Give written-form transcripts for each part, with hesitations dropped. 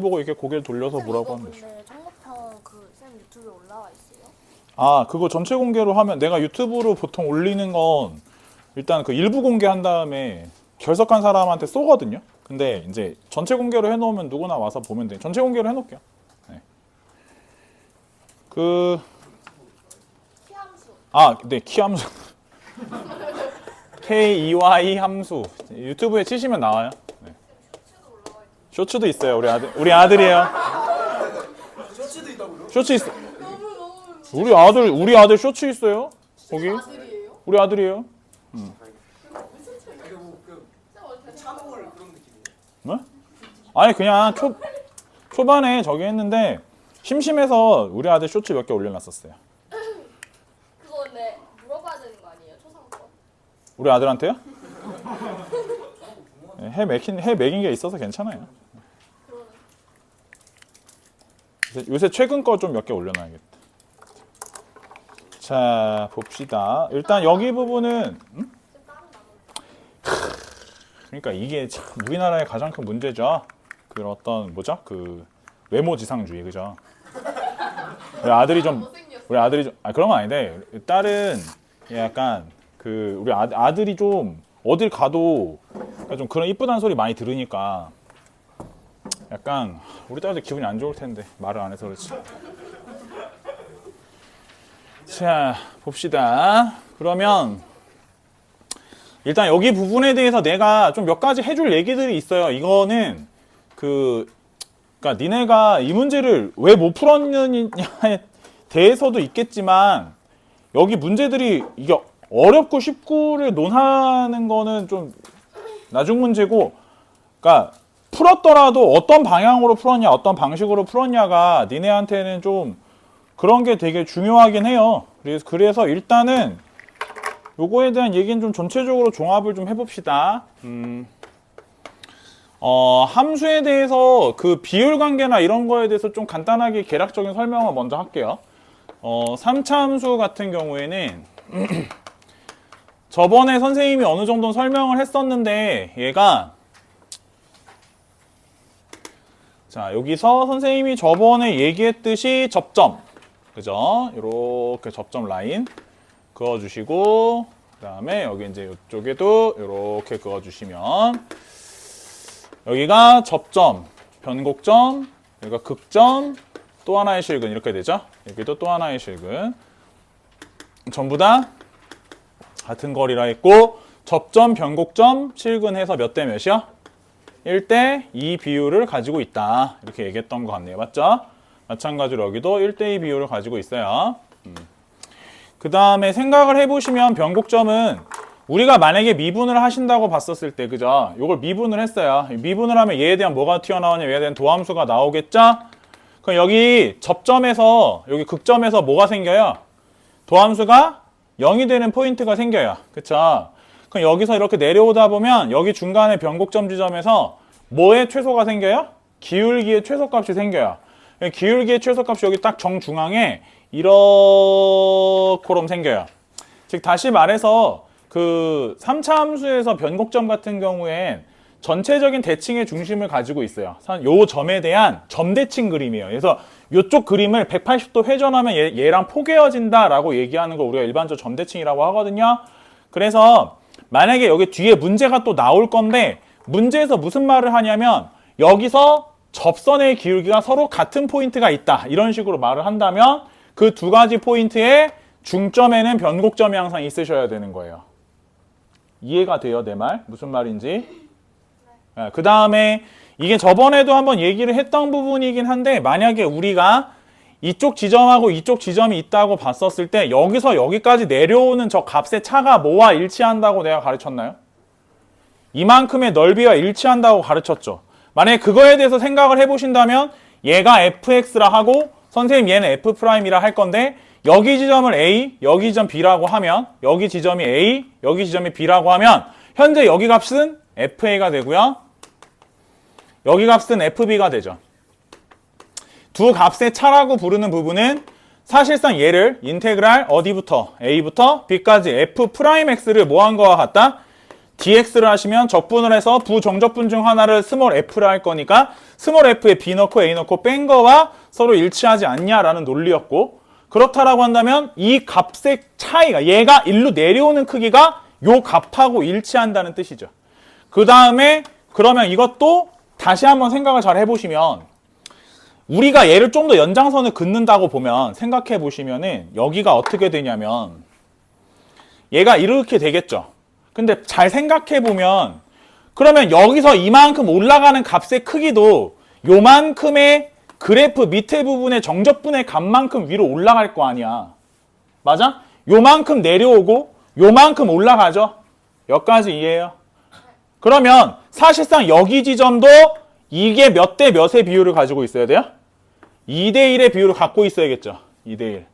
보고 이렇게 고개를 돌려서 뭐라고 하면 되죠. 근데 정보평 쌤 유튜브에 올라와 있어요? 아, 그거 전체 공개로 하면 내가 유튜브로 보통 올리는 건 일단 그 일부 공개한 다음에 결석한 사람한테 쏘거든요. 근데 이제 전체 공개로 해놓으면 누구나 와서 보면 돼. 전체 공개로 해놓을게요. 네. 네, 키 함수. KEY 함수. 유튜브에 치시면 나와요. 네. 쇼츠도 있어요. 우리 아들이에요. 쇼츠도 있다고요? 쇼츠 있어. 우리 아들 쇼츠 있어요. 거기. 우리 아들이에요. 찬호물 그런 느낌이에요? 네? 아니 그냥 초반에 저기 했는데 심심해서 우리 아들 쇼츠 몇 개 올려놨었어요. 그거 근데 물어봐야 되는 거 아니에요? 초상권? 우리 아들한테요? 네, 해 먹인 게 있어서 괜찮아요. 요새 최근 거 좀 몇 개 올려놔야겠다. 자, 봅시다. 일단 여기 부분은 그러니까 이게 참 우리나라의 가장 큰 문제죠. 그 어떤 그 외모지상주의, 그죠? 우리 아들이 좀 그런 건 아닌데 딸은 약간 그 우리 아들이 좀 어딜 가도 좀 그런 이쁘다는 소리 많이 들으니까 약간 우리 딸도 기분이 안 좋을 텐데 말을 안 해서 그렇지. 자, 봅시다. 그러면 일단 여기 부분에 대해서 내가 좀 몇 가지 해줄 얘기들이 있어요. 이거는 그러니까 니네가 이 문제를 왜 못 풀었느냐에 대해서도 있겠지만 여기 문제들이 이게 어렵고 쉽고를 논하는 거는 좀 나중 문제고, 그러니까 풀었더라도 어떤 방향으로 풀었냐, 어떤 방식으로 풀었냐가 니네한테는 좀 그런 게 되게 중요하긴 해요. 그래서 일단은 요거에 대한 얘기는 좀 전체적으로 종합을 좀 해봅시다. 함수에 대해서 그 비율 관계나 이런 거에 대해서 좀 간단하게 개략적인 설명을 먼저 할게요. 3차 함수 같은 경우에는 저번에 선생님이 어느 정도 설명을 했었는데 얘가 자, 여기서 선생님이 저번에 얘기했듯이 접점, 그죠? 이렇게 접점 라인 그어주시고, 그 다음에 여기 이제 이쪽에도 이렇게 그어주시면 여기가 접점, 변곡점, 여기가 극점, 또 하나의 실근 이렇게 되죠? 여기도 또 하나의 실근. 전부 다 같은 거리라 했고, 접점, 변곡점, 실근해서 몇 대 몇이요? 1대 2 비율을 가지고 있다. 이렇게 얘기했던 것 같네요. 맞죠? 마찬가지로 여기도 1대 2 비율을 가지고 있어요. 그 다음에 생각을 해보시면 변곡점은 우리가 만약에 미분을 하신다고 봤었을 때, 그죠? 이걸 미분을 했어요. 미분을 하면 얘에 대한 뭐가 튀어나오냐, 얘에 대한 도함수가 나오겠죠? 그럼 여기 접점에서, 여기 극점에서 뭐가 생겨요? 도함수가 0이 되는 포인트가 생겨요. 그쵸? 그럼 여기서 이렇게 내려오다 보면 여기 중간에 변곡점 지점에서 뭐의 최소가 생겨요? 기울기의 최소값이 생겨요. 기울기의 최소값이 여기 딱 정중앙에 이렇게럼 생겨요. 즉 다시 말해서 그 3차 함수에서 변곡점 같은 경우엔 전체적인 대칭의 중심을 가지고 있어요. 요 점에 대한 점대칭 그림이에요. 그래서 이쪽 그림을 180도 회전하면 얘랑 포개어진다라고 얘기하는 거 우리가 일반적으로 점대칭이라고 하거든요. 그래서 만약에 여기 뒤에 문제가 또 나올 건데 문제에서 무슨 말을 하냐면 여기서 접선의 기울기가 서로 같은 포인트가 있다. 이런 식으로 말을 한다면 그 두 가지 포인트의 중점에는 변곡점이 항상 있으셔야 되는 거예요. 이해가 돼요, 내 말? 무슨 말인지? 그 다음에 이게 저번에도 한번 얘기를 했던 부분이긴 한데 만약에 우리가 이쪽 지점하고 이쪽 지점이 있다고 봤었을 때 여기서 여기까지 내려오는 저 값의 차가 뭐와 일치한다고 내가 가르쳤나요? 이만큼의 넓이와 일치한다고 가르쳤죠. 만약에 그거에 대해서 생각을 해보신다면 얘가 fx라 하고 선생님 얘는 f'이라 할 건데 여기 지점을 a, 여기 지점 b라고 하면 여기 지점이 a, 여기 지점이 b라고 하면 현재 여기 값은 fa가 되고요. 여기 값은 fb가 되죠. 두 값의 차라고 부르는 부분은 사실상 얘를 인테그랄 어디부터 a부터 b까지 f'x를 뭐 한 거와 같다? dx를 하시면 적분을 해서 부정적분 중 하나를 스몰 f를 할 거니까 스몰 f에 b 넣고 a 넣고 뺀 거와 서로 일치하지 않냐라는 논리였고, 그렇다라고 한다면 이 값의 차이가, 얘가 일로 내려오는 크기가 요 값하고 일치한다는 뜻이죠. 그 다음에 그러면 이것도 다시 한번 생각을 잘 해보시면, 우리가 얘를 좀 더 연장선을 긋는다고 보면 생각해 보시면은 여기가 어떻게 되냐면 얘가 이렇게 되겠죠. 근데 잘 생각해 보면 그러면 여기서 이만큼 올라가는 값의 크기도 요만큼의 그래프 밑에 부분의 정적분의 값만큼 위로 올라갈 거 아니야. 맞아? 요만큼 내려오고 요만큼 올라가죠. 여기까지 이해해요? 그러면 사실상 여기 지점도 이게 몇 대 몇의 비율을 가지고 있어야 돼요? 2대1의 비율을 갖고 있어야겠죠. 2대1.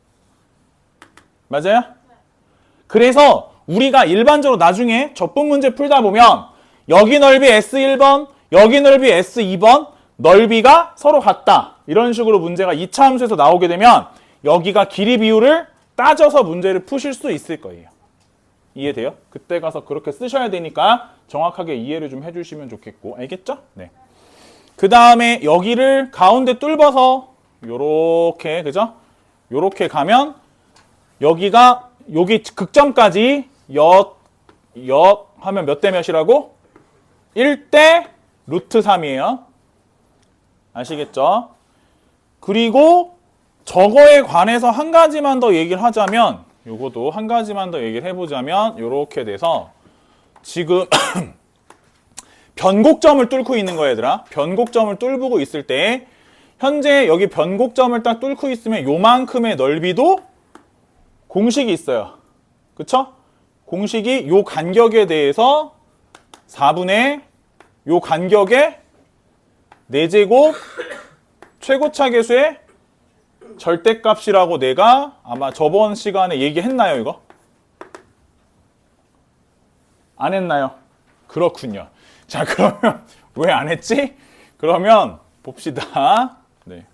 맞아요? 그래서 우리가 일반적으로 나중에 적분 문제 풀다 보면 여기 넓이 S1번, 여기 넓이 S2번, 넓이가 서로 같다. 이런 식으로 문제가 2차 함수에서 나오게 되면 여기가 길이 비율을 따져서 문제를 푸실 수 있을 거예요. 이해돼요? 그때 가서 그렇게 쓰셔야 되니까 정확하게 이해를 좀 해주시면 좋겠고, 알겠죠? 네. 그 다음에 여기를 가운데 뚫어서 요렇게, 그죠? 요렇게 가면 여기가 여기 극점까지 역 하면 몇 대 몇이라고? 1대 루트 3이에요. 아시겠죠? 그리고 저거에 관해서 한 가지만 더 얘기를 하자면, 요것도 한 가지만 더 얘기를 해보자면 요렇게 돼서 지금 변곡점을 뚫고 있는 거야, 얘들아. 변곡점을 뚫고 있을 때 현재 여기 변곡점을 딱 뚫고 있으면 요만큼의 넓이도 공식이 있어요. 그쵸? 공식이 요 간격에 대해서 4분의 요 간격의 4제곱 최고차 계수의 절대값이라고 내가 아마 저번 시간에 얘기했나요, 이거? 안 했나요? 그렇군요. 자, 그러면 왜 안 했지? 그러면 봅시다. 네.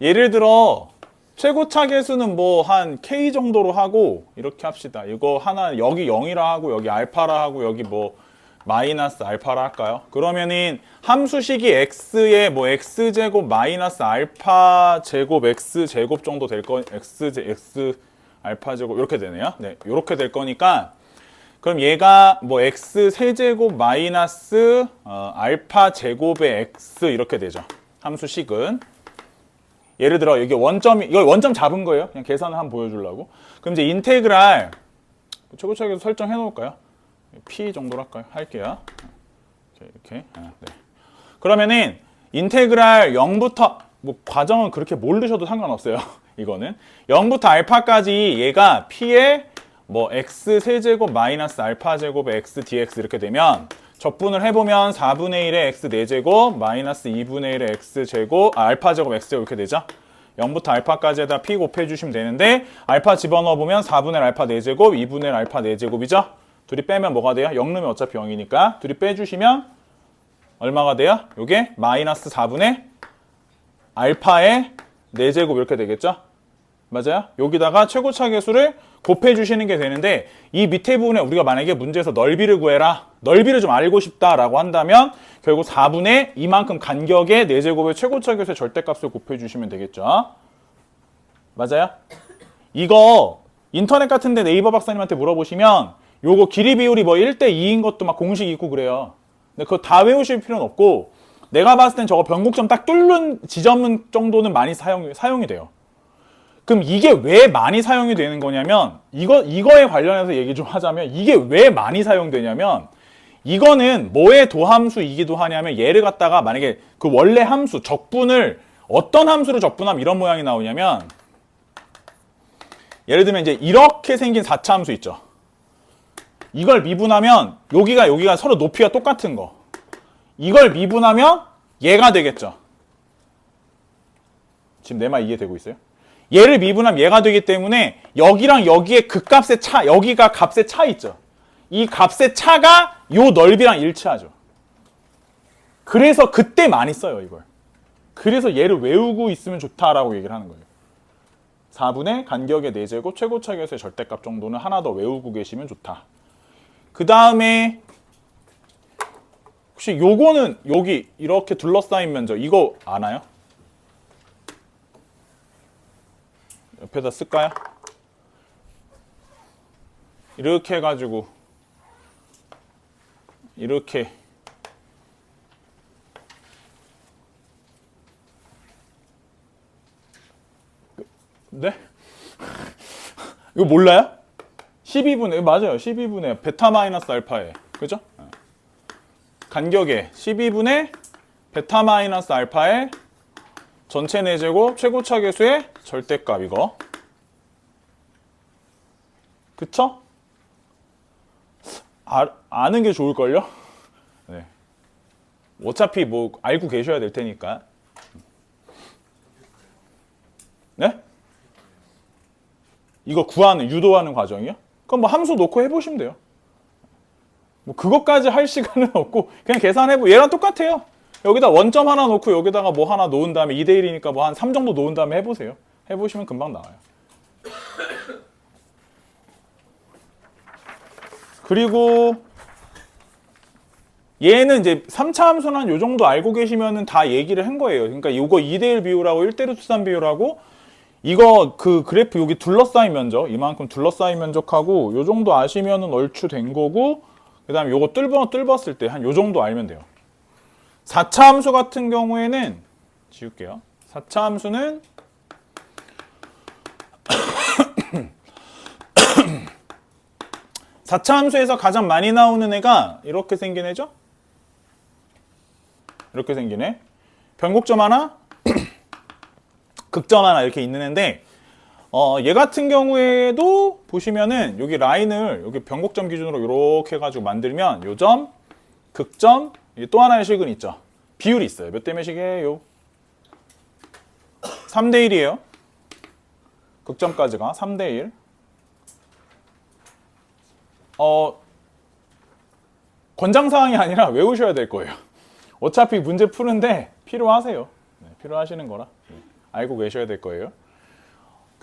예를 들어 최고차 계수는 뭐 한 k 정도로 하고 이렇게 합시다. 이거 하나 여기 0이라 하고 여기 알파라 하고 여기 뭐 마이너스 알파라 할까요? 그러면은 함수식이 x의 뭐 x제곱 마이너스 알파 제곱 x제곱 정도 될 거, x 알파 제곱 이렇게 되네요. 네, 이렇게 될 거니까 그럼 얘가 뭐 x 세제곱 마이너스 알파 제곱의 x 이렇게 되죠. 함수식은. 예를 들어 여기 원점이, 이거 원점 잡은 거예요. 그냥 계산을 한번 보여주려고. 그럼 이제 인테그랄 최고차 계수 설정해 놓을까요? p 정도로 할게요. 이렇게. 네. 그러면은 인테그랄 0부터 뭐 과정은 그렇게 모르셔도 상관없어요. 이거는 0부터 알파까지 얘가 p의 뭐 x 세제곱 마이너스 알파 제곱의 x dx 이렇게 되면 적분을 해보면 4분의 1의 x 4제곱 마이너스 2분의 1의 x 제곱 알파 제곱 x 제곱 이렇게 되죠. 0부터 알파까지에다 p 곱해주시면 되는데 알파 집어넣어보면 4분의 1 알파 4제곱 2분의 1 알파 4제곱이죠. 둘이 빼면 뭐가 돼요? 0 넣으면 어차피 0이니까 둘이 빼주시면 얼마가 돼요? 요게 마이너스 4분의 알파의 4제곱 이렇게 되겠죠? 맞아요? 여기다가 최고차 계수를 곱해주시는 게 되는데 이 밑에 부분에 우리가 만약에 문제에서 넓이를 구해라, 넓이를 좀 알고 싶다라고 한다면 결국 4분의 이만큼 간격의 4제곱의 최고차 계수의 절대값을 곱해주시면 되겠죠? 맞아요? 이거 인터넷 같은데 네이버 박사님한테 물어보시면 요거 길이 비율이 뭐 1대2인 것도 막 공식이 있고 그래요. 근데 그거 다 외우실 필요는 없고 내가 봤을 땐 저거 변곡점 딱 뚫는 지점 정도는 많이 사용이 돼요. 그럼 이게 왜 많이 사용이 되는 거냐면 이거에 관련해서 얘기 좀 하자면 이게 왜 많이 사용되냐면 이거는 뭐의 도함수이기도 하냐면 얘를 갖다가 만약에 그 원래 함수 적분을 어떤 함수로 적분하면 이런 모양이 나오냐면 예를 들면 이제 이렇게 생긴 4차 함수 있죠. 이걸 미분하면 여기가 서로 높이가 똑같은 거. 이걸 미분하면 얘가 되겠죠. 지금 내 말 이해되고 있어요? 얘를 미분하면 얘가 되기 때문에 여기랑 여기의 그 값의 차, 여기가 값의 차 있죠. 이 값의 차가 요 넓이랑 일치하죠. 그래서 그때 많이 써요, 이걸. 그래서 얘를 외우고 있으면 좋다라고 얘기를 하는 거예요. 4분의 간격의 4제곱 최고차 계수의 절대값 정도는 하나 더 외우고 계시면 좋다. 그 다음에 혹시 요거는 여기 이렇게 둘러싸인 면적 이거 아나요? 옆에다 쓸까요? 이렇게 해가지고 이렇게 네? 이거 몰라요? 12분의 맞아요. 12분의 베타 마이너스 알파에 그죠? 간격에 12분의 베타 마이너스 알파의 전체 내제곱 최고차 계수의 절대값 이거 그쵸? 아는 게 좋을걸요? 네. 어차피 뭐 알고 계셔야 될 테니까 네? 이거 구하는 유도하는 과정이요? 그럼 뭐 함수 놓고 해보시면 돼요. 뭐 그것까지 할 시간은 없고 그냥 계산해보. 얘랑 똑같아요. 여기다 원점 하나 놓고 여기다가 뭐 하나 놓은 다음에 2대 1이니까 뭐 한 3 정도 놓은 다음에 해보세요. 해보시면 금방 나와요. 그리고 얘는 이제 3차 함수는 요 정도 알고 계시면은 다 얘기를 한 거예요. 그러니까 이거 2대 1 비율하고 1대 루트 3 비율하고 이거 그 그래프 여기 둘러싸인 면적 이만큼 둘러싸인 면적하고 요 정도 아시면은 얼추 된 거고 그다음에 요거 뚫었을 때 한 요 정도 알면 돼요. 4차 함수 같은 경우에는 지울게요. 4차 함수는 4차 함수에서 가장 많이 나오는 애가 이렇게 생긴 애죠? 이렇게 생긴 애. 변곡점 하나, 극점 하나 이렇게 있는 애인데 얘 같은 경우에도 보시면은 여기 라인을 여기 변곡점 기준으로 이렇게 해가지고 만들면 요 점, 극점, 또 하나의 식은 있죠. 비율이 있어요. 몇 대 몇이게요? 3대 1이에요. 극점까지가 3대 1. 권장사항이 아니라 외우셔야 될 거예요. 어차피 문제 푸는데 필요하세요. 네, 필요하시는 거라 알고 계셔야 될 거예요.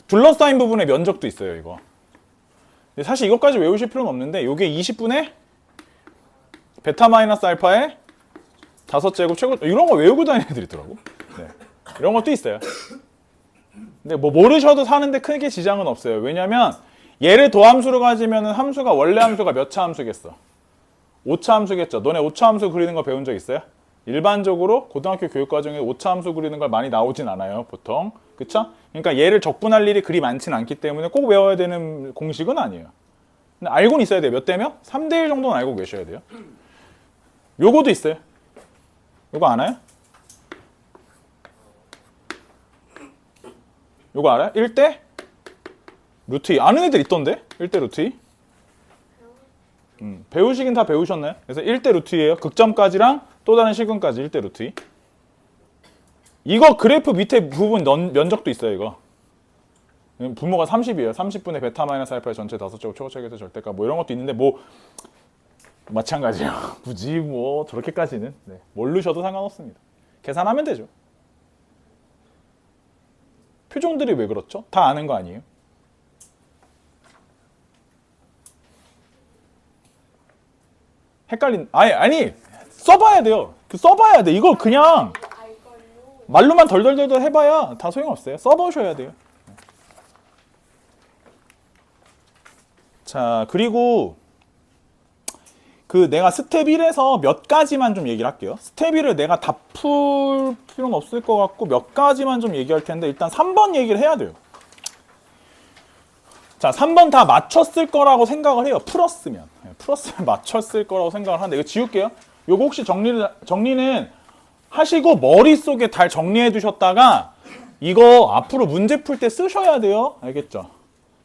둘러싸인 부분의 면적도 있어요, 이거. 근데 사실 이것까지 외우실 필요는 없는데 이게 20분의 베타 마이너스 알파의 5제곱 최고 이런 거 외우고 다니는 애들이 있더라고. 네. 이런 것도 있어요. 근데 뭐 모르셔도 사는데 크게 지장은 없어요. 왜냐면 얘를 도함수로 가지면은 함수가 원래 함수가 몇 차 함수겠어? 5차 함수겠죠. 너네 5차 함수 그리는 거 배운 적 있어요? 일반적으로 고등학교 교육 과정에 5차 함수 그리는 걸 많이 나오진 않아요, 보통. 그쵸? 그러니까 얘를 적분할 일이 그리 많진 않기 때문에 꼭 외워야 되는 공식은 아니에요. 근데 알고는 있어야 돼요. 몇 대면? 3대 1 정도는 알고 계셔야 돼요. 요거도 있어요. 요거 아나요? 요거 알아요? 1대 루트 2. 아는 애들 있던데? 1대 루트 2. 배우시긴 다 배우셨나요? 그래서 1대 루트 2예요. 극점까지랑 또 다른 식근까지 1대 루트 2. 이거 그래프 밑에 부분 면적도 있어요, 이거. 분모가 30이에요. 30분의 베타 마이너스 알파의 전체 5제곱 최고차계에서 절대값 뭐 이런 것도 있는데 뭐 마찬가지예요. 굳이 뭐 저렇게까지는 네. 모르셔도 상관없습니다. 계산하면 되죠. 표정들이 왜 그렇죠? 다 아는 거 아니에요? 아니 써봐야 돼요. 써봐야 돼. 이거 그냥 말로만 덜덜덜 해봐야 다 소용없어요. 써보셔야 돼요. 자, 그리고 그 내가 스텝 1에서 몇 가지만 좀 얘기를 할게요. 스텝 1을 내가 다 풀 필요는 없을 것 같고 몇 가지만 좀 얘기할 텐데 일단 3번 얘기를 해야 돼요. 자, 3번 다 맞췄을 거라고 생각을 해요. 풀었으면 맞췄을 거라고 생각을 하는데 이거 지울게요. 요거 혹시 정리는 하시고 머릿속에 잘 정리해 두셨다가 이거 앞으로 문제 풀 때 쓰셔야 돼요. 알겠죠?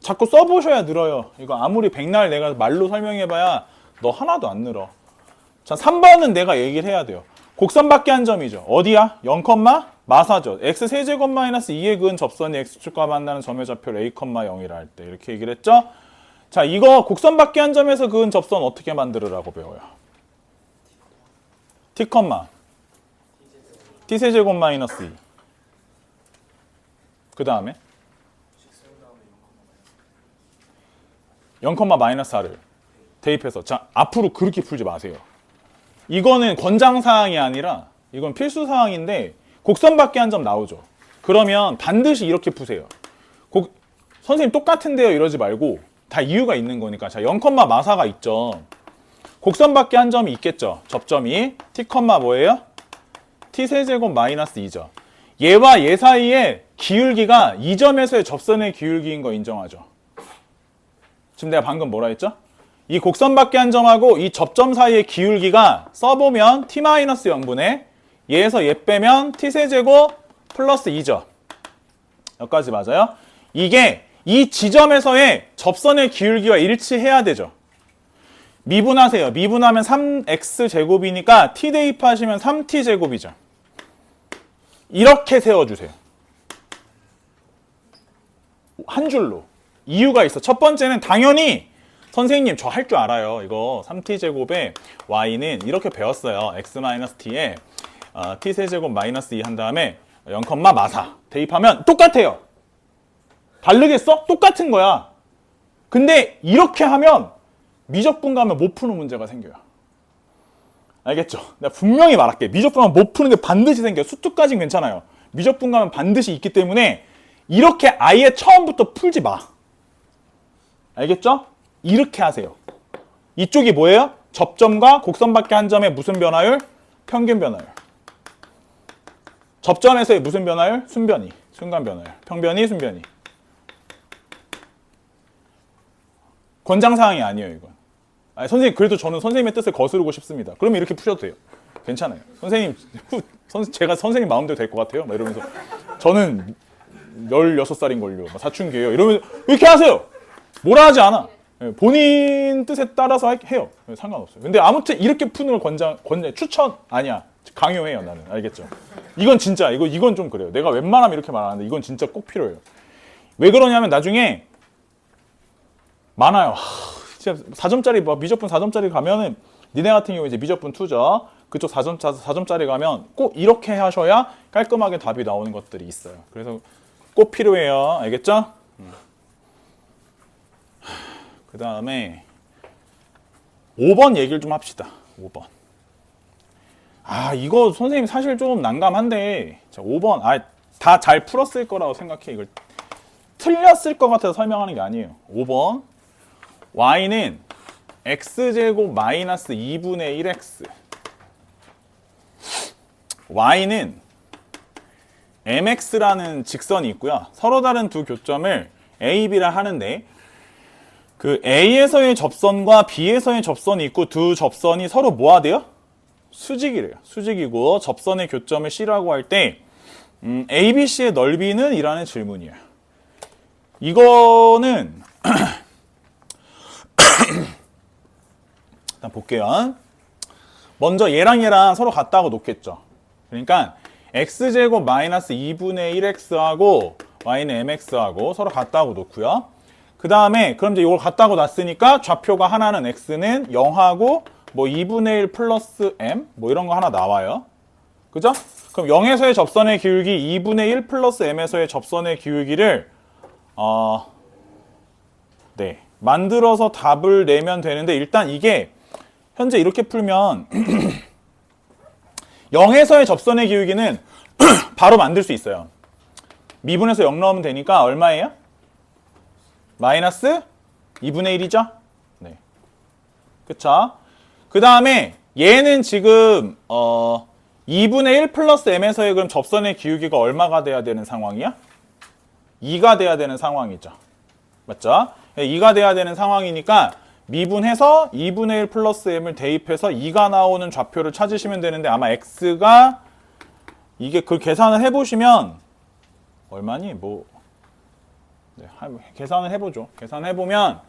자꾸 써보셔야 늘어요. 이거 아무리 백날 내가 말로 설명해봐야 너 하나도 안 늘어. 자, 3번은 내가 얘기를 해야 돼요. 곡선밖에 한 점이죠. 어디야? 0, 마사죠. x 세제곱 마이너스 2의 그은 접선이 x축과 만나는 점의 좌표 a, 0이라 할 때 이렇게 얘기를 했죠. 자, 이거 곡선밖에 한 점에서 그은 접선 어떻게 만들으라고 배워요? t, t 세제곱 마이너스 2. 그 다음에 0, 마이너스 4를 대입해서 자, 앞으로 그렇게 풀지 마세요. 이거는 권장사항이 아니라 이건 필수사항인데 곡선밖에 한 점 나오죠. 그러면 반드시 이렇게 푸세요. 선생님 똑같은데요 이러지 말고 다 이유가 있는 거니까. 자, 0, 마사가 있죠. 곡선밖에 한 점이 있겠죠. 접점이 t, 뭐예요? t세제곱 마이너스 2죠. 얘와 얘 사이에 기울기가 이 점에서의 접선의 기울기인 거 인정하죠. 지금 내가 방금 뭐라 했죠? 이 곡선밖에 한 점하고 이 접점 사이의 기울기가 써보면 t-0분의 얘에서 얘 빼면 t세제곱 플러스 2죠. 여기까지 맞아요? 이게 이 지점에서의 접선의 기울기와 일치해야 되죠. 미분하세요. 미분하면 3x제곱이니까 t 대입하시면 3t제곱이죠. 이렇게 세워주세요. 한 줄로. 이유가 있어. 첫 번째는 당연히 선생님 저 할 줄 알아요. 이거 3t제곱에 y는 이렇게 배웠어요. x-t에 t세제곱 마이너스 2 한 다음에 0, 마사 대입하면 똑같아요. 다르겠어? 똑같은 거야. 근데 이렇게 하면 미적분 가면 못 푸는 문제가 생겨요. 알겠죠? 내가 분명히 말할게. 미적분 가면 못 푸는 게 반드시 생겨요. 수투까지는 괜찮아요. 미적분 가면 반드시 있기 때문에 이렇게 아예 처음부터 풀지 마. 알겠죠? 이렇게 하세요. 이쪽이 뭐예요? 접점과 곡선밖에 한 점의 무슨 변화율? 평균 변화율. 접점에서의 무슨 변화율? 순변이. 순간 변화율. 평변이, 순변이. 권장사항이 아니에요, 이건. 아니, 선생님, 그래도 저는 선생님의 뜻을 거스르고 싶습니다. 그러면 이렇게 푸셔도 돼요. 괜찮아요. 선생님, 제가 선생님 마음대로 될 것 같아요. 막 이러면서. 저는 16살인걸요. 사춘기예요. 이러면서 이렇게 하세요. 뭐라 하지 않아. 본인 뜻에 따라서 해요. 상관없어요. 근데 아무튼 이렇게 푸는 걸 추천 아니야. 강요해요, 나는. 알겠죠? 이건 진짜, 이건 좀 그래요. 내가 웬만하면 이렇게 말하는데 이건 진짜 꼭 필요해요. 왜 그러냐면 나중에 많아요. 진짜 4점짜리, 미적분 4점짜리 가면은 니네 같은 경우 이제 미적분 2죠. 그쪽 4점짜리 가면 꼭 이렇게 하셔야 깔끔하게 답이 나오는 것들이 있어요. 그래서 꼭 필요해요. 알겠죠? 그 다음에 5번 얘기를 좀 합시다. 5번. 이거 선생님 사실 좀 난감한데. 자, 5번. 다 잘 풀었을 거라고 생각해. 이걸 틀렸을 것 같아서 설명하는 게 아니에요. 5번. y는 x제곱 마이너스 2분의 1x. y는 mx라는 직선이 있고요. 서로 다른 두 교점을 a, b라 하는데 그 a에서의 접선과 b에서의 접선이 있고 두 접선이 서로 뭐가 돼요? 수직이래요. 수직이고 접선의 교점을 c라고 할 때 ABC의 넓이는? 이라는 질문이에요. 이거는 일단 볼게요. 먼저 얘랑 서로 같다고 놓겠죠. 그러니까 x제곱 마이너스 2분의 1x하고 y는 mx하고 서로 같다고 놓고요. 그 다음에 그럼 이제 이걸 같다고 놨으니까 좌표가 하나는 x는 0하고 뭐 2분의 1 플러스 m 뭐 이런 거 하나 나와요. 그죠? 그럼 0에서의 접선의 기울기 2분의 1 플러스 m에서의 접선의 기울기를 만들어서 답을 내면 되는데 일단 이게 현재 이렇게 풀면 0에서의 접선의 기울기는 바로 만들 수 있어요. 미분해서 0 넣으면 되니까 얼마예요? 마이너스 2분의 1이죠? 네. 그쵸? 그 다음에 얘는 지금 2분의 1 플러스 m에서의 그럼 접선의 기울기가 얼마가 돼야 되는 상황이야? 2가 돼야 되는 상황이죠. 맞죠? 2가 돼야 되는 상황이니까 미분해서 2분의 1 플러스 m을 대입해서 2가 나오는 좌표를 찾으시면 되는데 아마 x가 이게 그 계산을 해보시면 얼마니? 계산을 해보죠. 계산해보면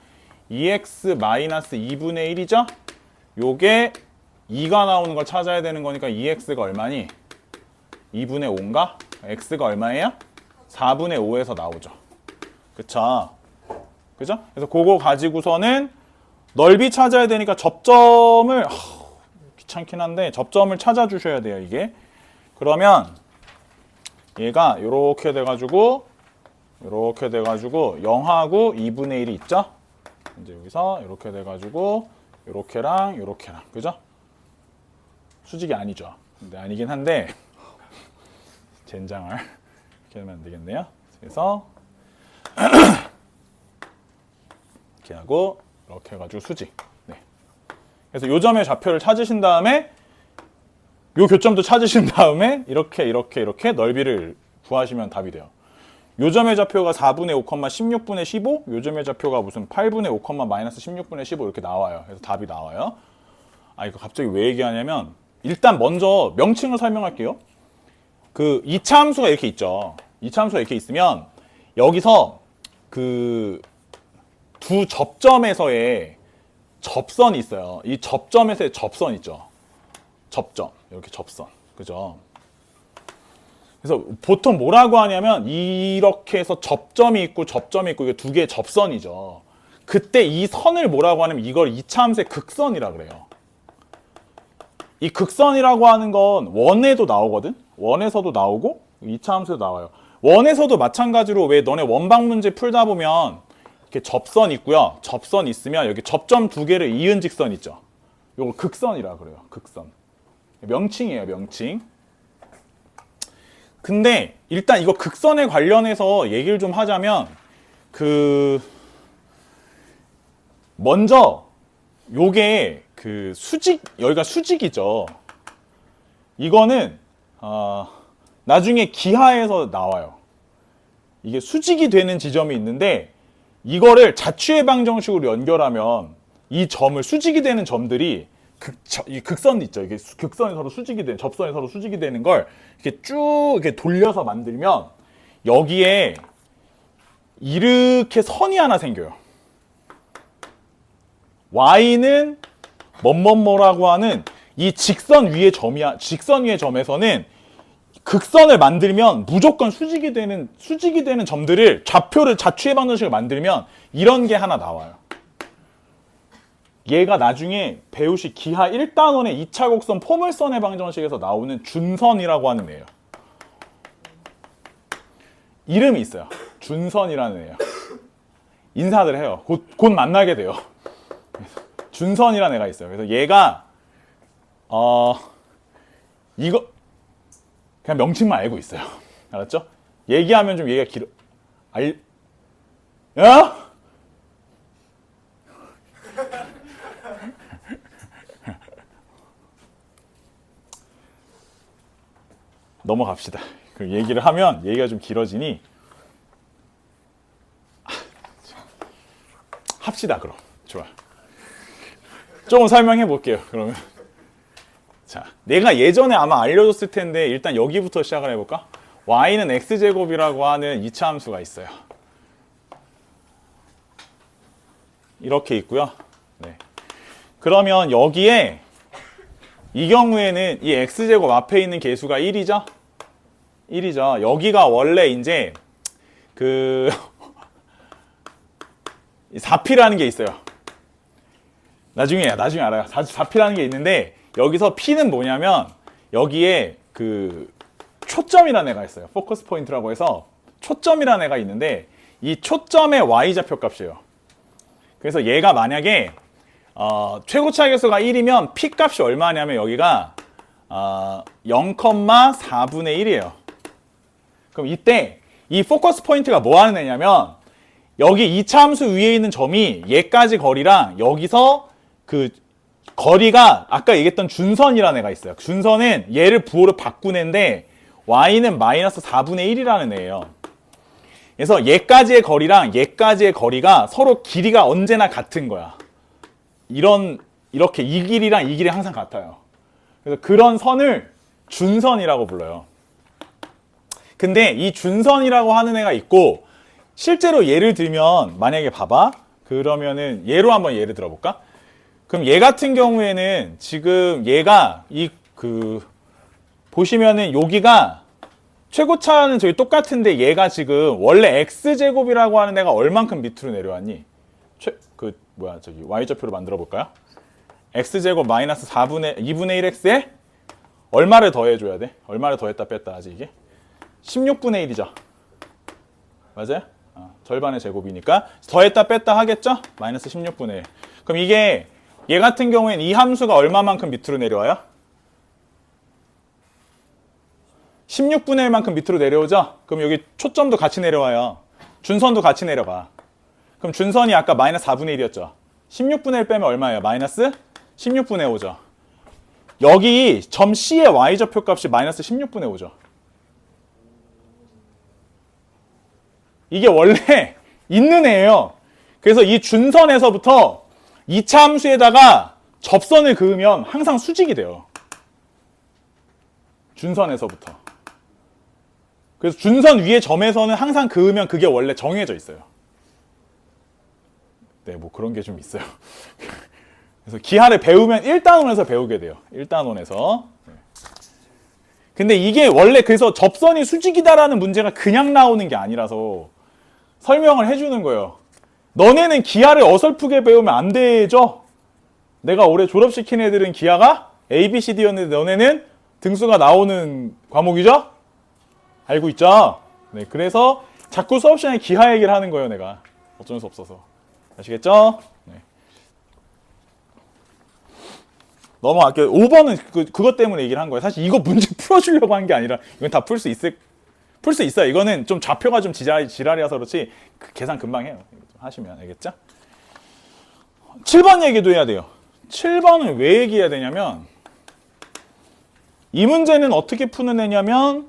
2x 마이너스 2분의 1이죠? 요게 2가 나오는 걸 찾아야 되는 거니까 2x가 얼마니? 2분의 5인가? x가 얼마예요? 4분의 5에서 나오죠. 그쵸? 그죠? 그래서 그거 가지고서는 넓이 찾아야 되니까 접점을 귀찮긴 한데 접점을 찾아주셔야 돼요. 이게 그러면 얘가 요렇게 돼가지고 0하고 2분의 1이 있죠? 이제 여기서 이렇게 돼가지고 요렇게랑 그죠? 수직이 아니죠. 근데 아니긴 한데 젠장을 이렇게 하면 안 되겠네요. 그래서 이렇게 하고 이렇게 해가지고 수직. 네. 그래서 요 점의 좌표를 찾으신 다음에 요 교점도 찾으신 다음에 이렇게 넓이를 구하시면 답이 돼요. 요 점의 좌표가 4분의 5, 16분의 15, 요 점의 좌표가 무슨 8분의 5, 마이너스 16분의 15 이렇게 나와요. 그래서 답이 나와요. 아, 이거 갑자기 왜 얘기하냐면 일단 먼저 명칭을 설명할게요. 그 2차 함수가 이렇게 있죠. 2차 함수가 이렇게 있으면 여기서 그 두 접점에서의 접선이 있어요. 이 접점에서의 접선 있죠. 접점. 이렇게 접선. 그죠? 그래서 보통 뭐라고 하냐면 이렇게 해서 접점이 있고 이게 두 개의 접선이죠. 그때 이 선을 뭐라고 하냐면 이걸 2차 함수의 극선이라 그래요. 이 극선이라고 하는 건 원에도 나오거든? 원에서도 나오고 2차 함수에도 나와요. 원에서도 마찬가지로 왜 너네 원방 문제 풀다 보면 이렇게 접선 있고요. 접선 있으면 여기 접점 두 개를 이은 직선 있죠. 이걸 극선이라 그래요. 극선. 명칭이에요, 명칭. 근데 일단 이거 극선에 관련해서 얘기를 좀 하자면 먼저 요게 수직, 여기가 수직이죠. 이거는 나중에 기하에서 나와요. 이게 수직이 되는 지점이 있는데 이거를 자취해방정식으로 연결하면 이 점을 수직이 되는 점들이 이 극선 있죠. 이게 극선이 서로 수직이 되는, 접선이 서로 수직이 되는 걸 이렇게 쭉 이렇게 돌려서 만들면 여기에 이렇게 선이 하나 생겨요. Y는 뭐라고 하는 이 직선 위의 점이야. 직선 위의 점에서는 극선을 만들면 무조건 수직이 되는 점들을 좌표를 자취의 방정식을 만들면 이런 게 하나 나와요. 얘가 나중에 배우실 기하 1단원의 2차 곡선 포물선의 방정식에서 나오는 준선이라고 하는 애예요. 이름이 있어요. 준선이라는 애예요. 인사들 해요. 곧 만나게 돼요. 준선이라는 애가 있어요. 그래서 얘가 이거 그냥 명칭만 알고 있어요. 알았죠? 얘기하면 좀 얘기가 길어. 야? 넘어갑시다. 그 얘기를 하면 얘기가 좀 길어지니 합시다. 그럼 좋아. 조금 설명해 볼게요. 그러면 자, 내가 예전에 아마 알려줬을 텐데 일단 여기부터 시작을 해볼까? y는 x제곱이라고 하는 2차 함수가 있어요. 이렇게 있고요. 네. 그러면 여기에 이 경우에는 이 x제곱 앞에 있는 개수가 1이죠? 1이죠. 여기가 원래 이제 4p라는 게 있어요. 나중에 알아요. 4p라는 게 있는데 여기서 p는 뭐냐면 여기에 초점이라는 애가 있어요. 포커스 포인트라고 해서 초점이라는 애가 있는데 이 초점의 y좌표 값이에요. 그래서 얘가 만약에 최고차 계수가 1이면 p 값이 얼마냐면 여기가 0,4분의 1이에요. 그럼 이때 이 포커스 포인트가 뭐 하는 애냐면 여기 2차 함수 위에 있는 점이 얘까지 거리랑 여기서 거리가 아까 얘기했던 준선이라는 애가 있어요. 준선은 얘를 부호로 바꾼 애인데 y는 마이너스 4분의 1이라는 애예요. 그래서 얘까지의 거리랑 얘까지의 거리가 서로 길이가 언제나 같은 거야. 이렇게 이 길이랑 이 길이 항상 같아요. 그래서 그런 선을 준선이라고 불러요. 근데 이 준선이라고 하는 애가 있고 실제로 예를 들면 만약에 봐봐. 그러면은 얘로 한번 예를 들어볼까? 그럼 얘 같은 경우에는 지금 얘가 보시면은 여기가 최고차는 저기 똑같은데 얘가 지금 원래 x제곱이라고 하는 애가 얼만큼 밑으로 내려왔니? 저기 y좌표로 만들어 볼까요? x제곱 마이너스 2분의 1x에 얼마를 더해줘야 돼? 얼마를 더했다 뺐다 하지 이게? 16분의 1이죠. 맞아요? 절반의 제곱이니까 더했다 뺐다 하겠죠? 마이너스 16분의 1. 그럼 이게 얘 같은 경우에는 이 함수가 얼마만큼 밑으로 내려와요? 16분의 1만큼 밑으로 내려오죠? 그럼 여기 초점도 같이 내려와요. 준선도 같이 내려가. 그럼 준선이 아까 마이너스 4분의 1이었죠? 16분의 1 빼면 얼마예요? 마이너스 16분의 5죠. 여기 점 C의 y좌표 값이 마이너스 16분의 5죠. 이게 원래 있는 애예요. 그래서 이 준선에서부터 2차 함수에다가 접선을 그으면 항상 수직이 돼요. 준선에서부터. 그래서 준선 위의 점에서는 항상 그으면 그게 원래 정해져 있어요. 네, 뭐 그런 게 좀 있어요. 그래서 기하를 배우면 1단원에서 배우게 돼요. 1단원에서. 근데 이게 원래 그래서 접선이 수직이다라는 문제가 그냥 나오는 게 아니라서 설명을 해주는 거예요. 너네는 기하를 어설프게 배우면 안 되죠? 내가 올해 졸업시킨 애들은 기하가 A, B, C, D였는데 너네는 등수가 나오는 과목이죠? 알고 있죠? 네, 그래서 자꾸 수업 시간에 기하 얘기를 하는 거예요, 내가. 어쩔 수 없어서. 아시겠죠? 네. 넘어갈게요. 5번은 그것 때문에 얘기를 한 거예요. 사실 이거 문제 풀어주려고 한 게 아니라 이건 다 풀 수 있어요. 이거는 좀 좌표가 좀 지랄이라서 그렇지 계산 금방 해요. 하시면 알겠죠? 7번 얘기도 해야 돼요. 7번은 왜 얘기해야 되냐면 이 문제는 어떻게 푸는 애냐면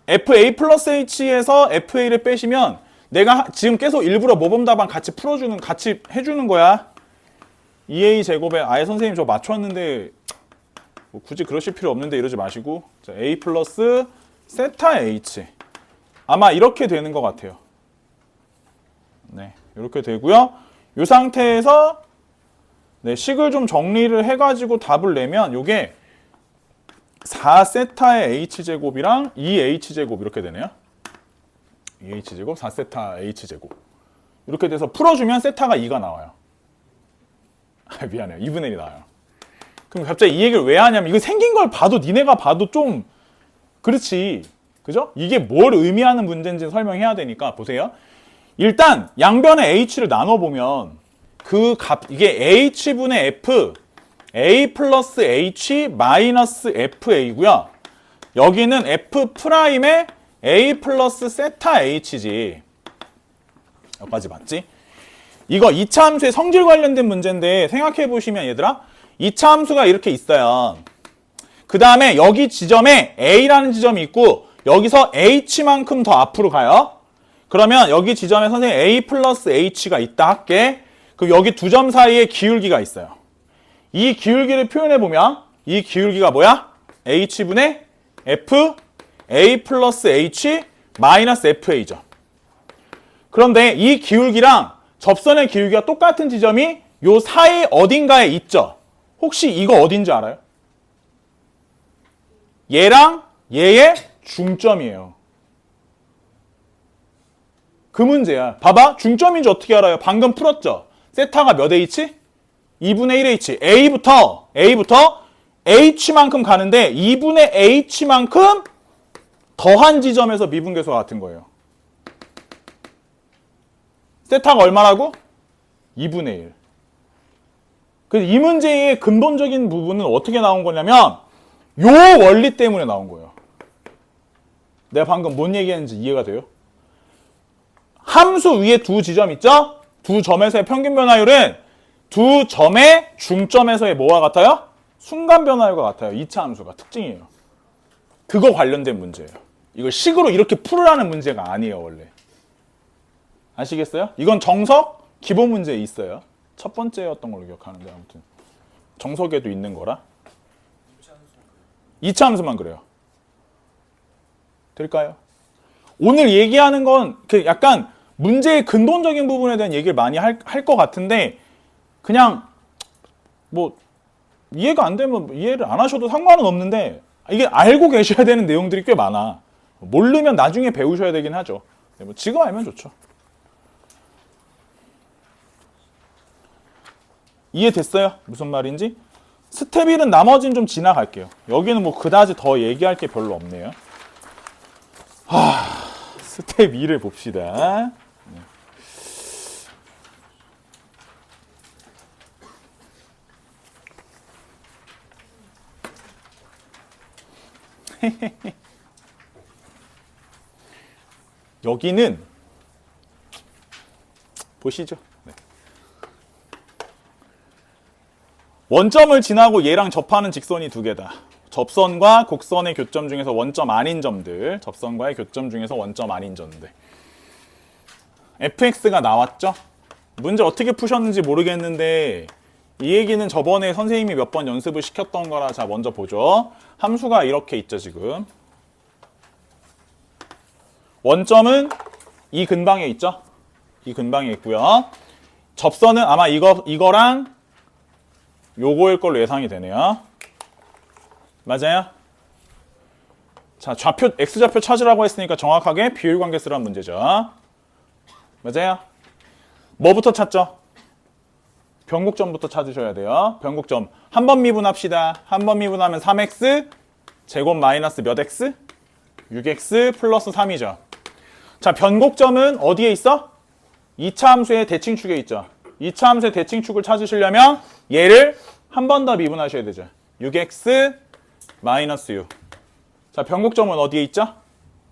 FA 플러스 H에서 FA를 빼시면 내가 지금 계속 일부러 모범답안 같이 해주는 거야. 2A 제곱에 아예 선생님 저 맞췄는데 뭐 굳이 그러실 필요 없는데 이러지 마시고 자, A 플러스 세타 H 아마 이렇게 되는 것 같아요. 네, 이렇게 되고요. 이 상태에서 네, 식을 좀 정리를 해가지고 답을 내면 이게 4세타의 H제곱이랑 2H제곱 이렇게 되네요. 2H제곱, 4세타 H제곱 이렇게 돼서 풀어주면 세타가 2가 나와요. 미안해요. 2분의 1이 나와요. 그럼 갑자기 이 얘기를 왜 하냐면 이거 생긴 걸 봐도 니네가 봐도 좀 그렇지. 그죠? 이게 뭘 의미하는 문제인지 설명해야 되니까 보세요. 일단 양변의 H를 나눠보면 그 값 이게 H분의 F A 플러스 H 마이너스 FA고요. 여기는 F 프라임의 A 플러스 세타 H지. 여기까지 맞지? 이거 2차 함수의 성질 관련된 문제인데 생각해 보시면 얘들아 2차 함수가 이렇게 있어요. 그 다음에 여기 지점에 A라는 지점이 있고 여기서 H만큼 더 앞으로 가요. 그러면 여기 지점에 선생님 A 플러스 H가 있다 할게. 그럼 여기 두 점 사이에 기울기가 있어요. 이 기울기를 표현해 보면 이 기울기가 뭐야? H분의 F A 플러스 H 마이너스 FA죠. 그런데 이 기울기랑 접선의 기울기가 똑같은 지점이 요 사이 어딘가에 있죠. 혹시 이거 어딘지 알아요? 얘랑 얘의 중점이에요. 그 문제야. 봐봐. 중점인지 어떻게 알아요? 방금 풀었죠? 세타가 몇 H? 2분의 1H. A부터 H만큼 가는데 2분의 H만큼 더한 지점에서 미분계수가 같은 거예요. 세타가 얼마라고? 2분의 1. 그래서 이 문제의 근본적인 부분은 어떻게 나온 거냐면 요 원리 때문에 나온 거예요. 내가 방금 뭔 얘기했는지 이해가 돼요? 함수 위에 두 지점 있죠? 두 점에서의 평균 변화율은 두 점의 중점에서의 뭐와 같아요? 순간 변화율과 같아요. 2차 함수가 특징이에요. 그거 관련된 문제예요. 이걸 식으로 이렇게 풀으라는 문제가 아니에요, 원래. 아시겠어요? 이건 정석 기본 문제에 있어요. 첫 번째였던 걸로 기억하는데 아무튼 정석에도 있는 거라. 2차 함수만 그래요. 될까요? 오늘 얘기하는 건 약간 문제의 근본적인 부분에 대한 얘기를 많이 할 것 같은데 그냥 뭐 이해가 안 되면 이해를 안 하셔도 상관은 없는데 이게 알고 계셔야 되는 내용들이 꽤 많아. 모르면 나중에 배우셔야 되긴 하죠. 뭐 지금 알면 좋죠. 이해됐어요? 무슨 말인지? 스텝 1은 나머지는 좀 지나갈게요. 여기는 뭐 그다지 더 얘기할 게 별로 없네요. 스텝 2를 봅시다. 여기는 보시죠. 네. 원점을 지나고 얘랑 접하는 직선이 두 개다. 접선과 곡선의 교점 중에서 원점 아닌 점들, 접선과의 교점 중에서 원점 아닌 점들. fx가 나왔죠? 문제 어떻게 푸셨는지 모르겠는데 이 얘기는 저번에 선생님이 몇 번 연습을 시켰던 거라 자 먼저 보죠. 함수가 이렇게 있죠 지금. 원점은 이 근방에 있죠? 이 근방에 있고요. 접선은 아마 이거랑 요거일 걸로 예상이 되네요. 맞아요? 자, 좌표, x좌표 찾으라고 했으니까 정확하게 비율관계 쓰라는 문제죠. 맞아요? 뭐부터 찾죠? 변곡점부터 찾으셔야 돼요. 변곡점. 한 번 미분합시다. 한 번 미분하면 3x 제곱 마이너스 몇 x? 6x 플러스 3이죠. 자, 변곡점은 어디에 있어? 2차 함수의 대칭축에 있죠. 2차 함수의 대칭축을 찾으시려면 얘를 한 번 더 미분하셔야 되죠. 6x 마이너스 6. 자, 변곡점은 어디에 있죠?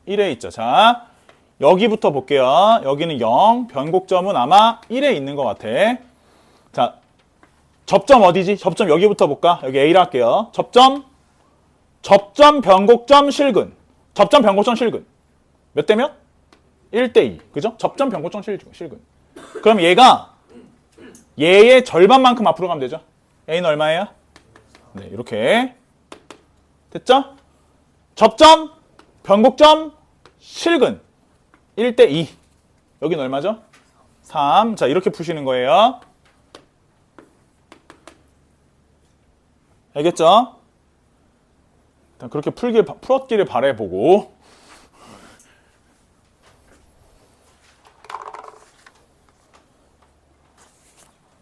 1에 있죠. 자, 여기부터 볼게요. 여기는 0. 변곡점은 아마 1에 있는 것 같아. 자, 접점 어디지? 접점 여기부터 볼까? 여기 A라 할게요. 접점, 변곡점, 실근. 접점, 변곡점, 실근. 몇 대 몇? 1대 2. 그죠? 접점, 변곡점, 실근. 그럼 얘의 절반만큼 앞으로 가면 되죠? A는 얼마예요? 네, 이렇게. 됐죠? 접점, 변곡점, 실근. 1대 2. 여긴 얼마죠? 3. 자, 이렇게 푸시는 거예요. 알겠죠? 일단 그렇게 풀었기를 바라보고.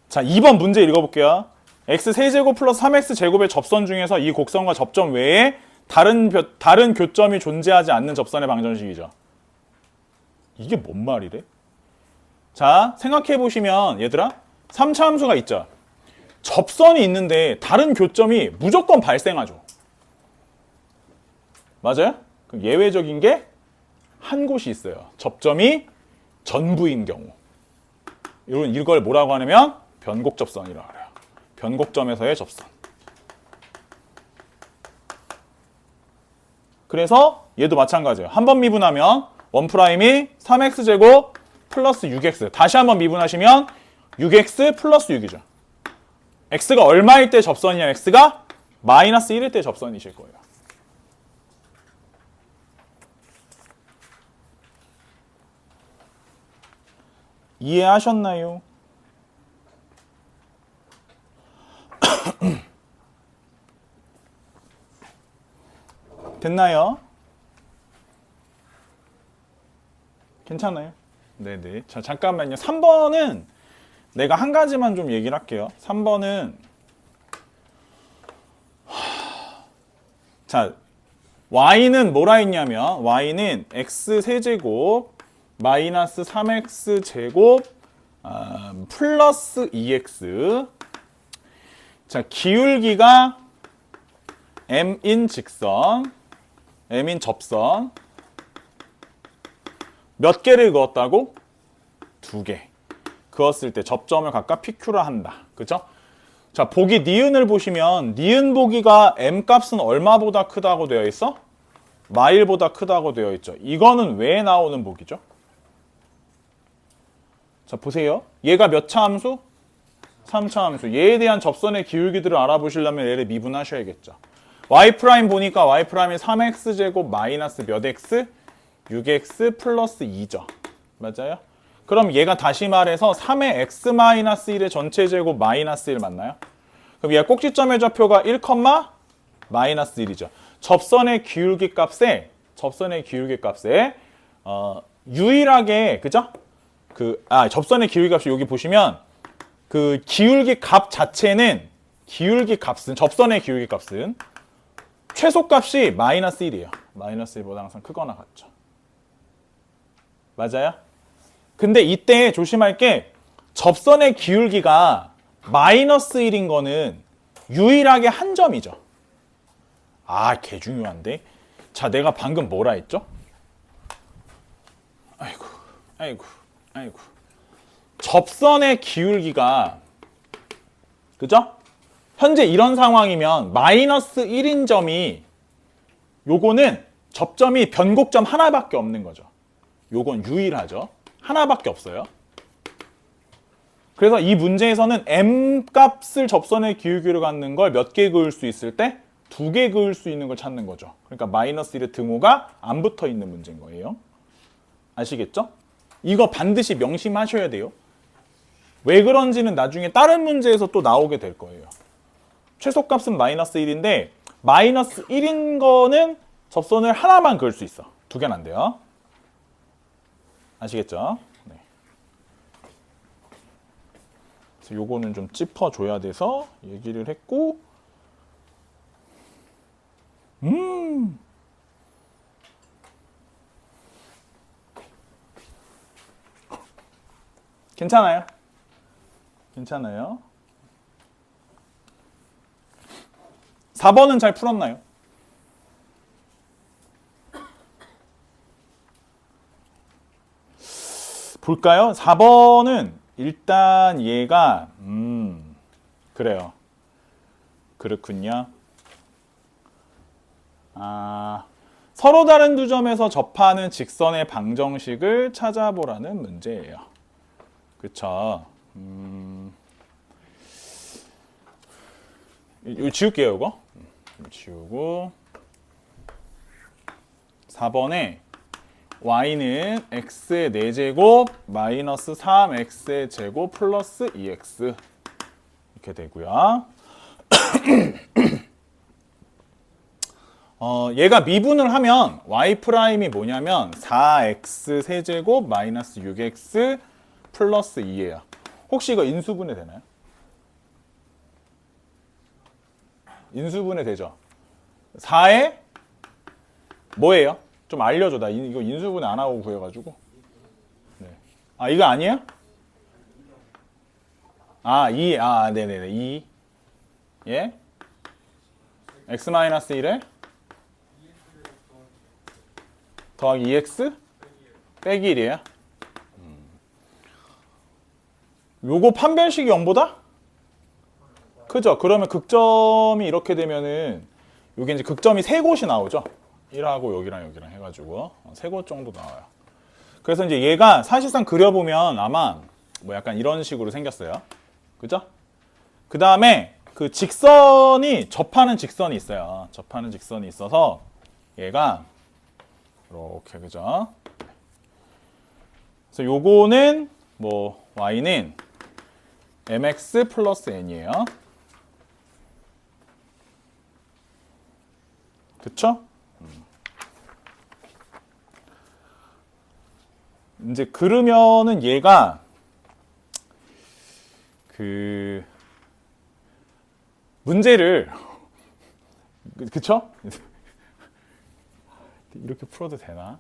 자, 2번 문제 읽어볼게요. x세제곱 플러스 3x제곱의 접선 중에서 이 곡선과 접점 외에 다른 교점이 존재하지 않는 접선의 방정식이죠. 이게 뭔 말이래? 자, 생각해보시면 얘들아 3차 함수가 있죠. 접선이 있는데 다른 교점이 무조건 발생하죠. 맞아요? 그럼 예외적인 게 한 곳이 있어요. 접점이 전부인 경우. 이걸 뭐라고 하냐면 변곡접선이라고 해요. 변곡점에서의 접선. 그래서 얘도 마찬가지예요. 한 번 미분하면 1'이 3x제곱 플러스 6x. 다시 한번 미분하시면 6x 플러스 6이죠. x가 얼마일 때 접선이냐? x가 마이너스 1일 때 접선이실 거예요. 이해하셨나요? 됐나요? 괜찮아요? 네네. 자, 잠깐만요. 3번은 내가 한 가지만 좀 얘기를 할게요. 3번은 자, y는 뭐라 했냐면 y는 x세제곱 마이너스 3x제곱 플러스 2x. 자, 기울기가 m인 직선, m인 접선 몇 개를 그었다고? 2개. 그었을 때 접점을 각각 PQ라 한다. 그죠? 자, 보기 니은을 보시면 니은 보기가 m 값은 얼마보다 크다고 되어 있어? 마일보다 크다고 되어 있죠. 이거는 왜 나오는 보기죠? 자, 보세요. 얘가 몇 차 함수? 3차 함수. 얘에 대한 접선의 기울기들을 알아보시려면 얘를 미분하셔야겠죠. y' 보니까 y' 이 3x제곱 마이너스 몇 x? 6x 플러스 2죠. 맞아요? 그럼 얘가 다시 말해서 3의 x-1의 전체 제곱 마이너스 1 맞나요? 그럼 얘 꼭지점의 좌표가 1, 마이너스 1이죠. 접선의 기울기 값에 유일하게 그죠? 접선의 기울기 값이 여기 보시면 그 기울기 값 자체는 접선의 기울기 값은 최소값이 마이너스 1이에요. 마이너스 1보다 항상 크거나 같죠. 맞아요? 근데 이때 조심할 게 접선의 기울기가 마이너스 1인 거는 유일하게 한 점이죠. 개 중요한데. 자, 내가 방금 뭐라 했죠? 아이고, 아이고, 아이고. 접선의 기울기가, 그죠? 현재 이런 상황이면 마이너스 1인 점이, 요거는 접점이 변곡점 하나밖에 없는 거죠. 요건 유일하죠. 하나밖에 없어요. 그래서 이 문제에서는 m 값을 접선의 기울기로 갖는 걸 몇 개 그을 수 있을 때? 2개 그을 수 있는 걸 찾는 거죠. 그러니까 마이너스 1의 등호가 안 붙어 있는 문제인 거예요. 아시겠죠? 이거 반드시 명심하셔야 돼요. 왜 그런지는 나중에 다른 문제에서 또 나오게 될 거예요. 최소값은 마이너스 1인데 마이너스 1인 거는 접선을 하나만 그을 수 있어. 2개는 안 돼요. 아시겠죠? 네. 그래서 요거는 좀 짚어줘야 돼서 얘기를 했고, 괜찮아요? 괜찮아요? 4번은 잘 풀었나요? 볼까요? 4번은 일단 얘가 그래요. 그렇군요. 서로 다른 두 점에서 접하는 직선의 방정식을 찾아보라는 문제예요. 그쵸? 이거 지울게요, 이거. 지우고 4번에 y는 x의 4제곱 마이너스 3x의 제곱 플러스 2x 이렇게 되고요. 얘가 미분을 하면 y 프라임이 뭐냐면 4x 세제곱 마이너스 6x 플러스 2예요. 혹시 이거 인수분해 되나요? 인수분해 되죠? 4에 뭐예요? 좀 알려줘. 나 이거 인수분해 안 하고 구해가지고. 네. 아, 이거 아니에요? 2. 네네네. 2. 예? x-1에 더하기 2x 빼기 1이에요. 요거 판별식이 0보다? 그죠? 그러면 극점이 이렇게 되면은 요게 이제 극점이 3곳이 나오죠? 1하고 여기랑 여기랑 해가지고 3곳 정도 나와요. 그래서 이제 얘가 사실상 그려보면 아마 뭐 약간 이런 식으로 생겼어요. 그죠? 그 다음에 그 직선이 접하는 직선이 있어요. 접하는 직선이 있어서 얘가 이렇게, 그죠? 그래서 요거는 뭐 y는 mx 플러스 n이에요. 그쵸? 이제 그러면은 얘가 그 문제를 그쵸? 이렇게 풀어도 되나?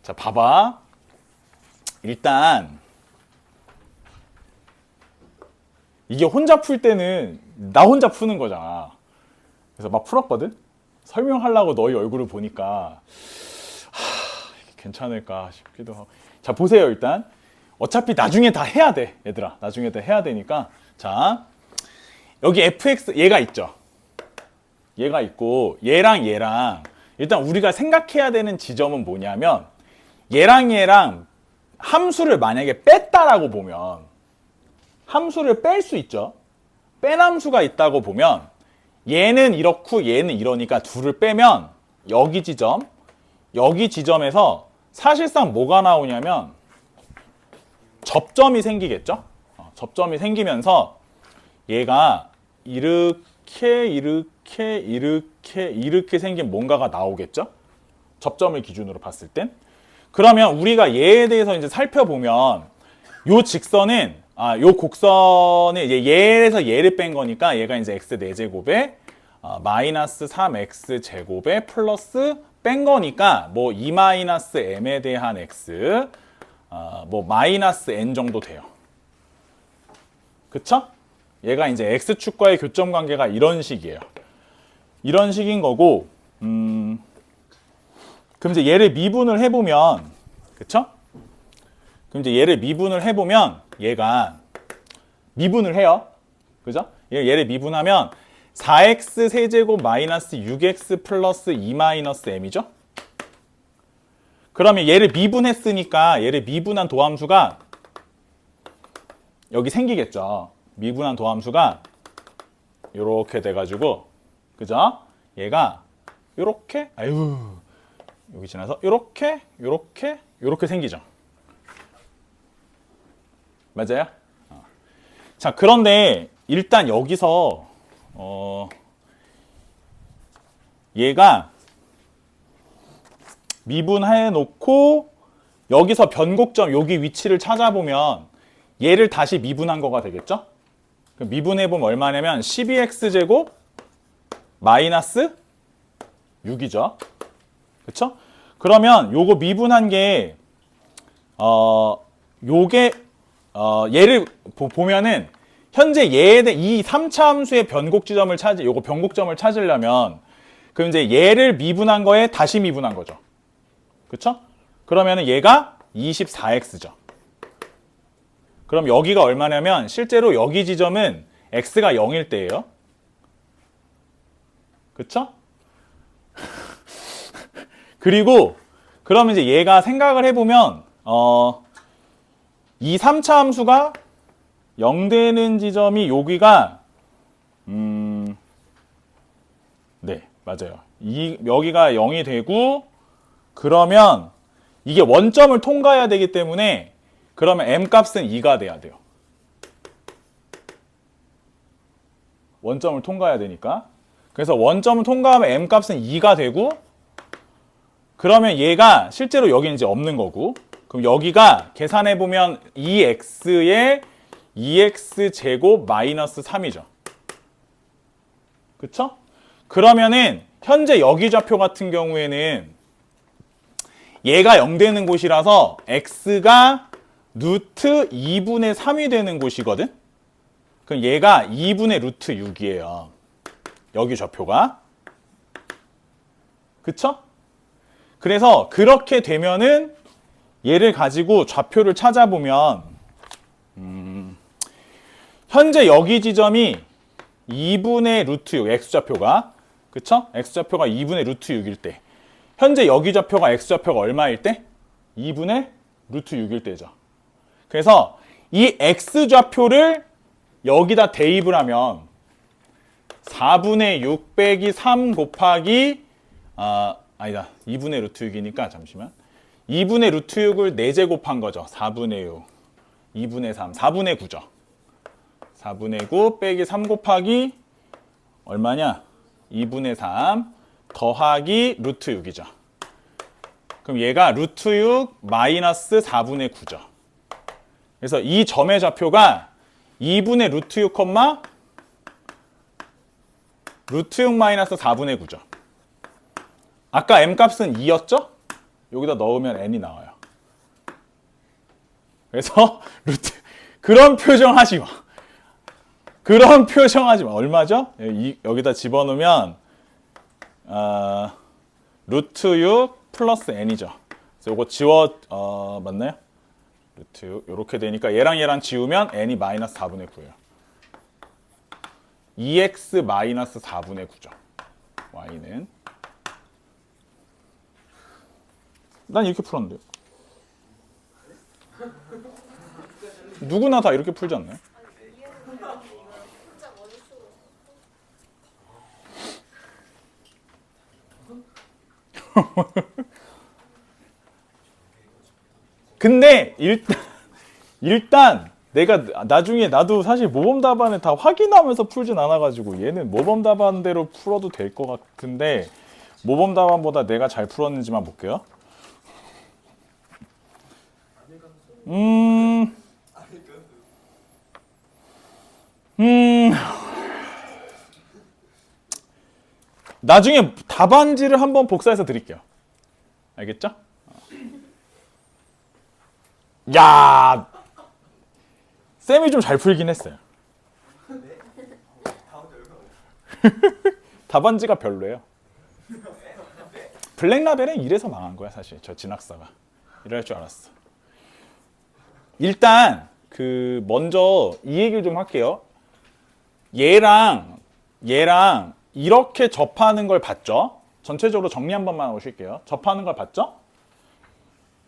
자, 봐봐. 일단 이게 혼자 풀 때는 나 혼자 푸는 거잖아. 그래서 막 풀었거든? 설명하려고 너희 얼굴을 보니까 괜찮을까 싶기도 하고. 자, 보세요. 일단 어차피 나중에 다 해야 돼, 얘들아. 나중에 다 해야 되니까. 자, 여기 fx 얘가 있죠. 얘가 있고 얘랑 일단 우리가 생각해야 되는 지점은 뭐냐면 얘랑 함수를 만약에 뺐다라고 보면 함수를 뺄 수 있죠. 뺀 함수가 있다고 보면 얘는 이렇고 얘는 이러니까 둘을 빼면 여기 지점에서 사실상 뭐가 나오냐면 접점이 생기겠죠. 접점이 생기면서 얘가 이렇게 생긴 뭔가가 나오겠죠. 접점을 기준으로 봤을 땐. 그러면 우리가 얘에 대해서 이제 살펴보면 요 직선은 요 곡선에 이제 얘에서 얘를 뺀 거니까 얘가 이제 x 4제곱에 마이너스 3x 제곱에 플러스 뺀 거니까 뭐 2-m에 대한 x 뭐 마이너스 n 정도 돼요. 그쵸? 얘가 이제 x축과의 교점 관계가 이런 식이에요. 이런 식인 거고, 그럼 이제 얘를 미분을 해보면, 그쵸? 그럼 이제 얘를 미분을 해보면, 얘가 미분을 해요. 그죠? 얘를 미분하면 4x 세제곱 마이너스 6x 플러스 2 마이너스 m이죠? 그러면 얘를 미분했으니까 얘를 미분한 도함수가 여기 생기겠죠. 미분한 도함수가 요렇게 돼가지고, 그죠? 얘가 요렇게, 아유, 여기 지나서 요렇게, 요렇게, 요렇게 생기죠. 맞아요? 자, 그런데 일단 여기서 얘가 미분해 놓고 여기서 변곡점 여기 위치를 찾아보면 얘를 다시 미분한 거가 되겠죠? 미분해 보면 얼마냐면 12x제곱 마이너스 6이죠. 그쵸? 그러면 요거 미분한 게 요게 얘를 보면은 현재 얘에 대해 이 3차 함수의 변곡 지점을 요거 변곡점을 찾으려면 그럼 이제 얘를 미분한 거에 다시 미분한 거죠. 그쵸? 그러면은 얘가 24x죠. 그럼 여기가 얼마냐면 실제로 여기 지점은 x가 0일 때예요. 그쵸? 그리고 그러면 이제 얘가 생각을 해보면 이 3차 함수가 0 되는 지점이 여기가 네, 맞아요. 여기가 0이 되고 그러면 이게 원점을 통과해야 되기 때문에 그러면 m 값은 2가 돼야 돼요. 원점을 통과해야 되니까. 그래서 원점을 통과하면 m 값은 2가 되고 그러면 얘가 실제로 여기는 이제 없는 거고 그럼 여기가 계산해보면 2x에 2x 제곱 마이너스 3이죠. 그쵸? 그러면은 현재 여기 좌표 같은 경우에는 얘가 0 되는 곳이라서 x가 루트 2분의 3이 되는 곳이거든? 그럼 얘가 2분의 루트 6이에요. 여기 좌표가. 그쵸? 그래서 그렇게 되면은 얘를 가지고 좌표를 찾아보면 현재 여기 지점이 2분의 루트 6, x좌표가 그쵸? x좌표가 2분의 루트 6일 때 현재 여기 좌표가 x좌표가 얼마일 때? 2분의 루트 6일 때죠. 그래서 이 x좌표를 여기다 대입을 하면 4분의 6 빼기 3 곱하기 아니다. 2분의 루트 6이니까 잠시만 2분의 루트 6을 4제 곱한 거죠. 4분의 6 2분의 3 4분의 9죠. 4분의 9 빼기 3 곱하기 얼마냐? 2분의 3 더하기 루트 6이죠. 그럼 얘가 루트 6 마이너스 4분의 9죠. 그래서 이 점의 좌표가 2분의 루트 6, 루트 6 마이너스 4분의 9죠. 아까 m값은 2였죠? 여기다 넣으면 n이 나와요. 그래서 그런 표정 하지 마. 그런 표정 하지 마. 얼마죠? 여기다 집어넣으면 루트 6 플러스 n이죠. 그래서 요거 맞나요? 루트 6 이렇게 되니까 얘랑 지우면 n이 마이너스 4분의 9예요. 2x 마이너스 4분의 9죠. y는 난 이렇게 풀었는데요. 누구나 다 이렇게 풀지 않나요? 근데 일단 내가 나중에 나도 사실 모범 답안을 다 확인하면서 풀진 않아가지고 얘는 모범 답안대로 풀어도 될 것 같은데 모범 답안보다 내가 잘 풀었는지만 볼게요. 나중에 답안지를 한번 복사해서 드릴게요. 알겠죠? 야, 쌤이 좀 잘 풀긴 했어요. 답안지가 별로예요. 블랙라벨은 이래서 망한 거야 사실. 저 진학사가 이럴 줄 알았어. 일단 그 먼저 이 얘기를 좀 할게요. 얘랑 이렇게 접하는 걸 봤죠? 전체적으로 정리 한 번만 하고 쉴게요. 접하는 걸 봤죠?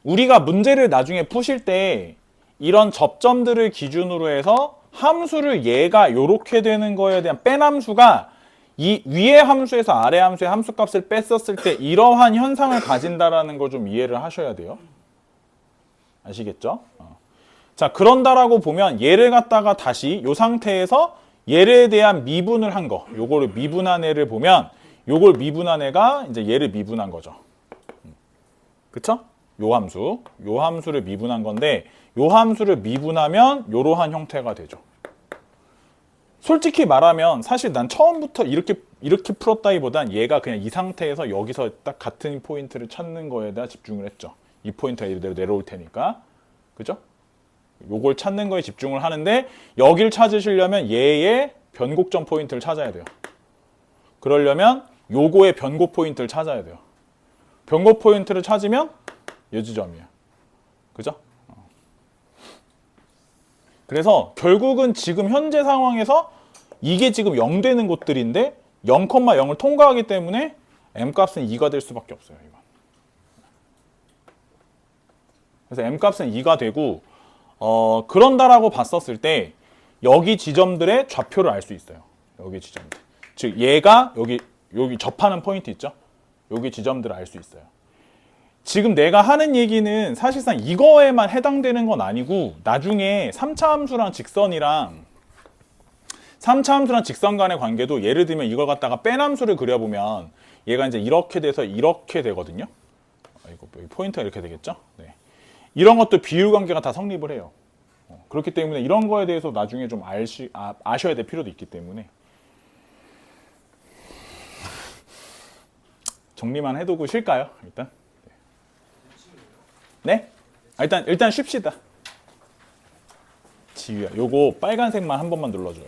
우리가 문제를 나중에 푸실 때 이런 접점들을 기준으로 해서 함수를 얘가 요렇게 되는 거에 대한 뺀 함수가 이 위의 함수에서 아래 함수의 함수값을 뺐었을 때 이러한 현상을 가진다라는 걸 좀 이해를 하셔야 돼요. 아시겠죠? 자, 그런다라고 보면 얘를 갖다가 다시 이 상태에서 얘에 대한 미분을 한 거, 요거를 미분한 애를 보면 요걸 미분한 애가 이제 얘를 미분한 거죠. 그쵸? 요 함수를 미분한 건데 요 함수를 미분하면 요러한 형태가 되죠. 솔직히 말하면 사실 난 처음부터 이렇게 풀었다기보단 얘가 그냥 이 상태에서 여기서 딱 같은 포인트를 찾는 거에 대해 집중을 했죠. 이 포인트가 이대로 내려올 테니까. 그죠? 요걸 찾는 거에 집중을 하는데 여길 찾으시려면 얘의 변곡점 포인트를 찾아야 돼요. 그러려면 요거의 변곡 포인트를 찾아야 돼요. 변곡 포인트를 찾으면 요 지점이에요. 그죠? 그래서 결국은 지금 현재 상황에서 이게 지금 0 되는 곳들인데 0,0을 통과하기 때문에 m값은 2가 될 수밖에 없어요. 이건. 그래서 m값은 2가 되고 그런다라고 봤었을 때 여기 지점들의 좌표를 알 수 있어요. 여기 지점들. 즉 얘가 여기 접하는 포인트 있죠? 여기 지점들을 알 수 있어요. 지금 내가 하는 얘기는 사실상 이거에만 해당되는 건 아니고 나중에 3차 함수랑 직선이랑 3차 함수랑 직선 간의 관계도 예를 들면 이걸 갖다가 뺀 함수를 그려보면 얘가 이제 이렇게 돼서 이렇게 되거든요. 이거 포인트가 이렇게 되겠죠? 네. 이런 것도 비율 관계가 다 성립을 해요. 그렇기 때문에 이런 거에 대해서 나중에 좀 아셔야 될 필요도 있기 때문에 정리만 해두고 쉴까요? 일단. 네? 일단 쉽시다. 지휘야. 요거 빨간색만 한 번만 눌러줘요.